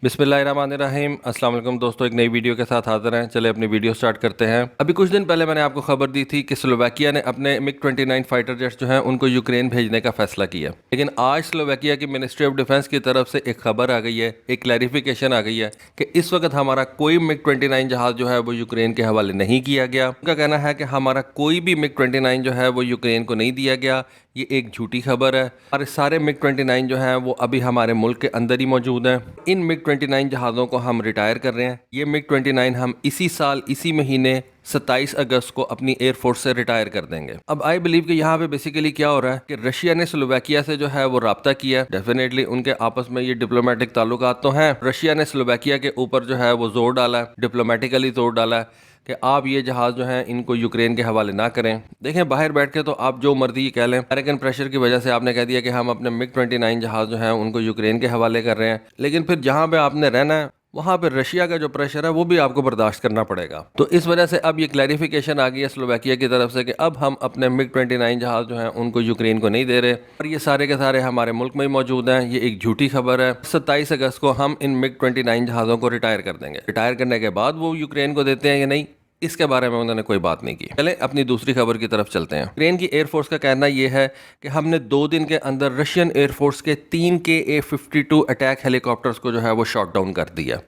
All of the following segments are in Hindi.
बिस्मिल्लाहिर्रहमानिर्रहीम। अस्सलाम वालेकुम दोस्तों, एक नई वीडियो के साथ हाजिर हैं। चले अपनी वीडियो स्टार्ट करते हैं। अभी कुछ दिन पहले मैंने आपको खबर दी थी कि स्लोवाकिया ने अपने MiG-29 फाइटर जेट्स जो हैं उनको यूक्रेन भेजने का फैसला किया। लेकिन आज स्लोवाकिया की मिनिस्ट्री ऑफ डिफेंस की तरफ से एक खबर आ गई है, एक क्लैरिफिकेशन आ गई है कि इस वक्त हमारा कोई MiG-29 जहाज जो है वो यूक्रेन के हवाले नहीं किया गया। उनका कहना है कि हमारा कोई भी MiG-29 जो है वो यूक्रेन को नहीं दिया गया। ये एक झूठी खबर है। हमारे सारे MiG-29 जो हैं वो अभी हमारे मुल्क के अंदर ही मौजूद हैं। इन MiG-29 जहाज़ों को हम रिटायर कर रहे हैं। ये MiG-29 हम इसी साल इसी महीने 27 अगस्त को अपनी एयरफोर्स से रिटायर कर देंगे। अब आई बिलीव कि यहाँ पे बेसिकली क्या हो रहा है कि रशिया ने स्लोवाकिया से जो है वो राब्ता किया। डेफिनेटली उनके आपस में ये डिप्लोमेटिक ताल्लुकात तो हैं। रशिया ने स्लोवाकिया के ऊपर जो है वो जोर डाला है, डिप्लोमेटिकली जोर डाला है कि आप ये जहाज़ जो हैं इनको यूक्रेन के हवाले ना करें। देखें, बाहर बैठ के तो आप जो मर्जी कह लें, अमेरिकन प्रेशर की वजह से आपने कह दिया कि हम अपने MiG-29 जहाज़ जो हैं उनको यूक्रेन के हवाले कर रहे हैं। लेकिन फिर जहाँ पे आपने रहना है वहाँ पर रशिया का जो प्रेशर है वो भी आपको बर्दाश्त करना पड़ेगा। तो इस वजह से अब ये क्लैरिफिकेशन आ गई है स्लोवाकिया की तरफ से कि अब हम अपने MiG-29 जहाज़ जो हैं उनको यूक्रेन को नहीं दे रहे और ये सारे के सारे हमारे मुल्क में ही मौजूद हैं। ये एक झूठी खबर है। 27 अगस्त को हम इन MiG-29 जहाज़ों को रिटायर कर देंगे। रिटायर करने के बाद वो यूक्रेन को देते हैं या नहीं, इसके बारे में उन्होंने कोई बात नहीं की। चले अपनी दूसरी खबर की तरफ चलते हैं। यूक्रेन की एयरफोर्स का कहना यह है कि हमने 2 दिन के अंदर रशियन एयरफोर्स के 3 KA-52 अटैक हेलीकॉप्टर्स को जो है वो शॉट डाउन कर दिया।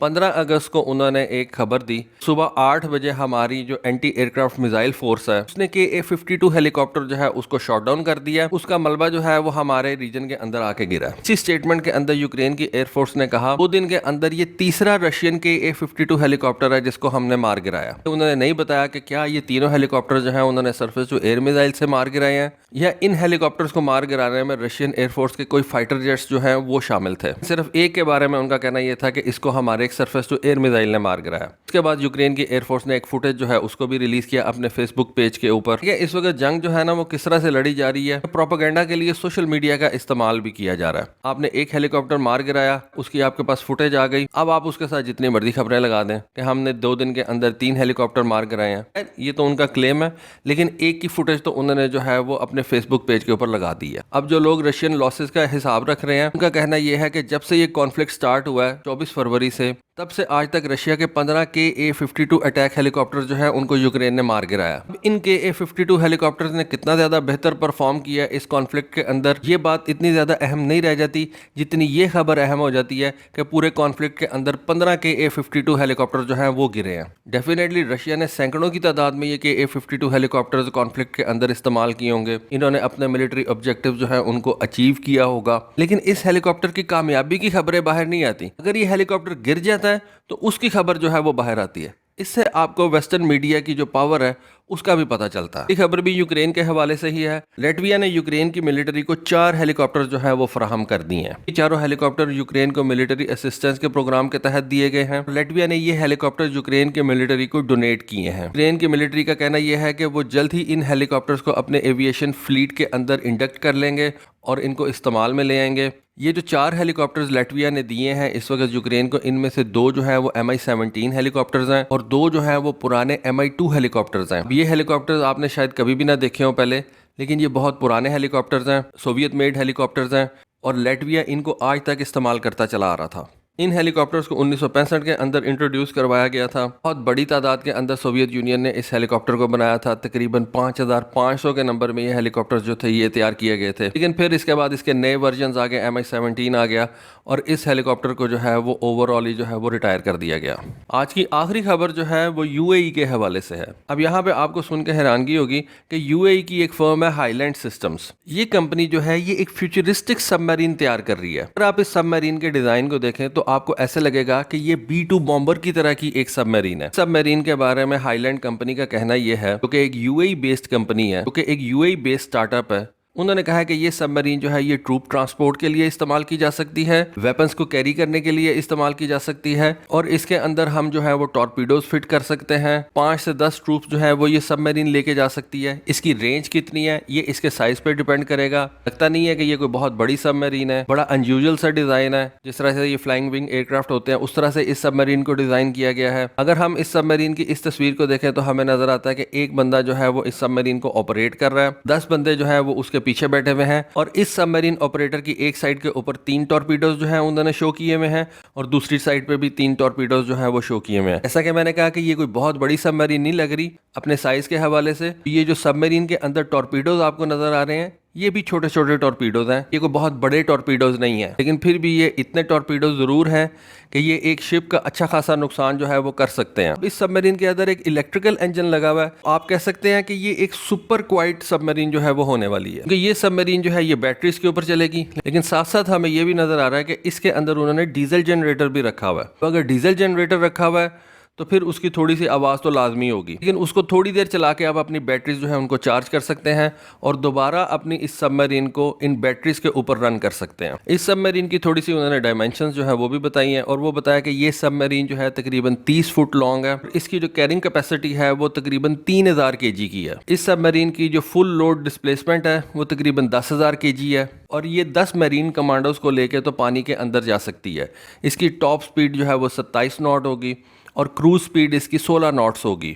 15 अगस्त को उन्होंने एक खबर दी, सुबह 8 बजे हमारी जो एंटी एयरक्राफ्ट मिसाइल फोर्स है उसने KA-52 हेलीकॉप्टर जो है उसको शॉट डाउन कर दिया। उसका मलबा जो है वो हमारे रीजन के अंदर आके गिरा। इसी स्टेटमेंट के अंदर यूक्रेन की एयरफोर्स ने कहा 2 दिन के अंदर ये तीसरा रशियन KA-52 हेलीकॉप्टर है जिसको हमने मार गिराया। तो उन्होंने नहीं बताया कि क्या ये तीनों हेलीकॉप्टर जो है उन्होंने सरफेस टू एयर मिसाइल से मार गिराए हैं या इन हेलीकॉप्टर्स को मार गिराने में रशियन एयरफोर्स के कोई फाइटर जेट्स जो हैं वो शामिल थे। सिर्फ एक के बारे में उनका कहना यह था कि इसको हमारे एक सरफेस टू एयर मिसाइल ने मार गिराया। उसके बाद यूक्रेन की एयरफोर्स ने एक फुटेज जो है उसको भी रिलीज किया अपने फेसबुक पेज के ऊपर। इस वक्त जंग जो है ना वो किस तरह से लड़ी जा रही है, प्रोपेगेंडा के लिए सोशल मीडिया का इस्तेमाल भी किया जा रहा है। आपने एक हेलीकॉप्टर मार गिराया, उसकी आपके पास फुटेज आ गई, अब आप उसके साथ जितनी मर्जी खबरें लगा दें कि हमने 2 दिन के अंदर 3 हेलीकॉप्टर मार गिराए हैं। ये तो उनका क्लेम है, लेकिन एक की फुटेज तो उन्होंने जो है वो अपने फेसबुक पेज के ऊपर लगा दी है। अब जो लोग रशियन लॉसेस का हिसाब रख रहे हैं उनका कहना यह है कि जब से ये कॉन्फ्लिक्ट स्टार्ट हुआ है 24 फरवरी से, तब से आज तक रशिया के 15 KA-52 अटैक हेलीकॉप्टर जो है उनको यूक्रेन ने मार गिराया। अब इन KA-52 हेलीकॉप्टर्स ने कितना ज्यादा बेहतर परफॉर्म किया इस कॉन्फ्लिक्ट के अंदर, ये बात इतनी ज्यादा अहम नहीं रह जाती जितनी ये खबर अहम हो जाती है कि पूरे कॉन्फ्लिक्ट के अंदर 15 KA-52 हेलीकॉप्टर जो है वो गिरे हैं। डेफिनेटली रशिया ने सैकड़ों की तादाद में ये KA-52 हेलीकॉप्टर्स कॉन्फ्लिक्ट के अंदर इस्तेमाल किए होंगे। इन्होंने अपने मिलिट्री ऑब्जेक्टिव जो है उनको अचीव किया होगा, लेकिन इस हेलीकॉप्टर की कामयाबी की खबरें बाहर नहीं आती। अगर ये हेलीकॉप्टर गिर जाता है तो उसकी खबर जो है वो बाहर आती है। इससे आपको वेस्टर्न मीडिया की जो पावर है उसका भी पता चलता है। ये खबर भी यूक्रेन के हवाले से ही है। लैटविया ने यूक्रेन की मिलिट्री को 4 हेलीकॉप्टर जो है वो फराहम कर दिए हैं। ये चारों हेलीकॉप्टर यूक्रेन को मिलिट्री असिस्टेंस के प्रोग्राम के तहत दिए गए हैं। लैटविया ने ये हेलीकॉप्टर यूक्रेन के मिलिट्री को डोनेट किए हैं। यूक्रेन की मिलिट्री का कहना यह है कि वो जल्द ही इन हेलीकॉप्टर्स को अपने एविएशन फ्लीट के अंदर इंडक्ट कर लेंगे और इनको इस्तेमाल में ले आएंगे। ये जो 4 हेलीकॉप्टर्स लैटविया ने दिए हैं इस वक्त यूक्रेन को, इनमें से 2 जो है वो Mi-17 हेलीकॉप्टर्स हैं और 2 जो है वो पुराने Mi-2 हेलीकॉप्टर्स हैं। ये हेलीकॉप्टर्स आपने शायद कभी भी ना देखे हो पहले, लेकिन ये बहुत पुराने हेलीकॉप्टर्स हैं, सोवियत मेड हेलीकॉप्टर्स हैं और लैटविया इनको आज तक इस्तेमाल करता चला आ रहा था। इन हेलीकॉप्टर्स को 1965 के अंदर इंट्रोड्यूस करवाया गया था। बहुत बड़ी तादाद के अंदर सोवियत यूनियन ने इस हेलीकॉप्टर को बनाया था। तकरीबन 5500 के नंबर में ये हेलीकॉप्टर्स जो थे ये तैयार किए गए थे। लेकिन फिर इसके बाद इसके नए वर्जन आ गए, Mi-17 आ गया और इस हेलीकॉप्टर को जो है वो ओवरऑल ही जो है वो रिटायर कर दिया गया। आज की आखिरी खबर जो है वो UAE के हवाले से है। अब यहाँ पे आपको सुन के हैरानगी होगी कि UAE की एक फर्म है हाईलैंड सिस्टम्स। ये कंपनी जो है ये एक फ्यूचरिस्टिक सबमरीन तैयार कर रही है। अगर आप इस सबमरीन के डिजाइन को देखें तो आपको ऐसे लगेगा कि ये B-2 बॉम्बर की तरह की एक सबमरीन है। सबमरीन के बारे में हाईलैंड कंपनी का कहना यह है, क्योंकि एक UAE बेस्ड कंपनी है, क्योंकि एक UAE बेस्ड स्टार्टअप है, उन्होंने कहा है कि ये सबमरीन जो है ये ट्रूप ट्रांसपोर्ट के लिए इस्तेमाल की जा सकती है, वेपन्स को कैरी करने के लिए इस्तेमाल की जा सकती है और इसके अंदर हम जो है वो टॉर्पीडोज फिट कर सकते हैं। 5 से 10 ट्रूप्स जो है वो ये सबमरीन लेके जा सकती है। इसकी रेंज कितनी है ये इसके साइज पे डिपेंड करेगा। लगता नहीं है कि ये कोई बहुत बड़ी सबमरीन है, बड़ा अनयूजुअल सा डिजाइन है। जिस तरह से ये फ्लाइंग विंग एयरक्राफ्ट होते हैं उस तरह से इस सबमरीन को डिजाइन किया गया है। अगर हम इस सबमरीन की इस तस्वीर को देखें तो हमें नजर आता है कि एक बंदा जो है वो इस सबमरीन को ऑपरेट कर रहा है, 10 बंदे जो है वो उसके पीछे बैठे हुए हैं और इस सबमरीन ऑपरेटर की एक साइड के ऊपर 3 टॉर्पीडोज जो हैं उन्होंने शो किए हुए हैं और दूसरी साइड पे भी 3 टॉर्पीडोज जो हैं वो शो किए हुए हैं। ऐसा कि मैंने कहा कि ये कोई बहुत बड़ी सबमरीन नहीं लग रही अपने साइज के हवाले से। ये जो सबमरीन के अंदर टॉर्पीडोज आपको नजर आ रहे हैं ये भी छोटे छोटे टॉर्पीडोज हैं, ये कोई बहुत बड़े टॉर्पीडोज नहीं है, लेकिन फिर भी ये इतने टॉर्पीडोज ज़रूर हैं कि ये एक शिप का अच्छा खासा नुकसान जो है वो कर सकते हैं। इस सबमरीन के अंदर एक इलेक्ट्रिकल इंजन लगा हुआ है, आप कह सकते हैं कि ये एक सुपर क्वाइट सबमरीन जो है वो होने वाली है, क्योंकि ये सबमरीन जो है ये बैटरीज के ऊपर चलेगी, लेकिन साथ साथ हमें ये भी नज़र आ रहा है कि इसके अंदर उन्होंने डीजल जनरेटर भी रखा हुआ है। तो अगर डीजल जनरेटर रखा हुआ है तो फिर उसकी थोड़ी सी आवाज़ तो लाजमी होगी, लेकिन उसको थोड़ी देर चला के आप अपनी बैटरीज जो है उनको चार्ज कर सकते हैं और दोबारा अपनी इस सबमरीन को इन बैटरीज के ऊपर रन कर सकते हैं। इस सबमरीन की थोड़ी सी उन्होंने डायमेंशंस जो है वो भी बताई हैं और वो बताया कि ये सबमरीन जो है तकरीबन 30 फुट लॉन्ग है, इसकी जो कैरिंग कैपेसिटी है वो तकरीबन 3000 kg की है। इस सबमरीन की जो फुल लोड डिस्प्लेसमेंट है वो तकरीबन 10,000 kg है और ये 10 मरीन कमांडोज को लेके तो पानी के अंदर जा सकती है। इसकी टॉप स्पीड जो है वो 27 नॉट होगी और क्रूज स्पीड इसकी 16 नॉट्स होगी।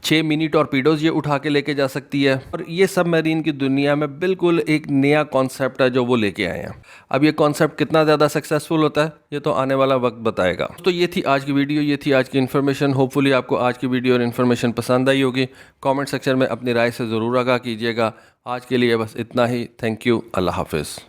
6 मिनी टॉर्पीडोज ये उठा के लेके जा सकती है और ये सबमरीन की दुनिया में बिल्कुल एक नया कॉन्सेप्ट है जो वो लेके आए हैं। अब ये कॉन्सेप्ट कितना ज़्यादा सक्सेसफुल होता है ये तो आने वाला वक्त बताएगा। तो ये थी आज की वीडियो, ये थी आज की इन्फॉर्मेशन। होपफुली आपको आज की वीडियो और इन्फॉर्मेशन पसंद आई होगी। कमेंट सेक्शन में अपनी राय से ज़रूर आगाह कीजिएगा। आज के लिए बस इतना ही। Thank you. अल्लाह हाफिज़।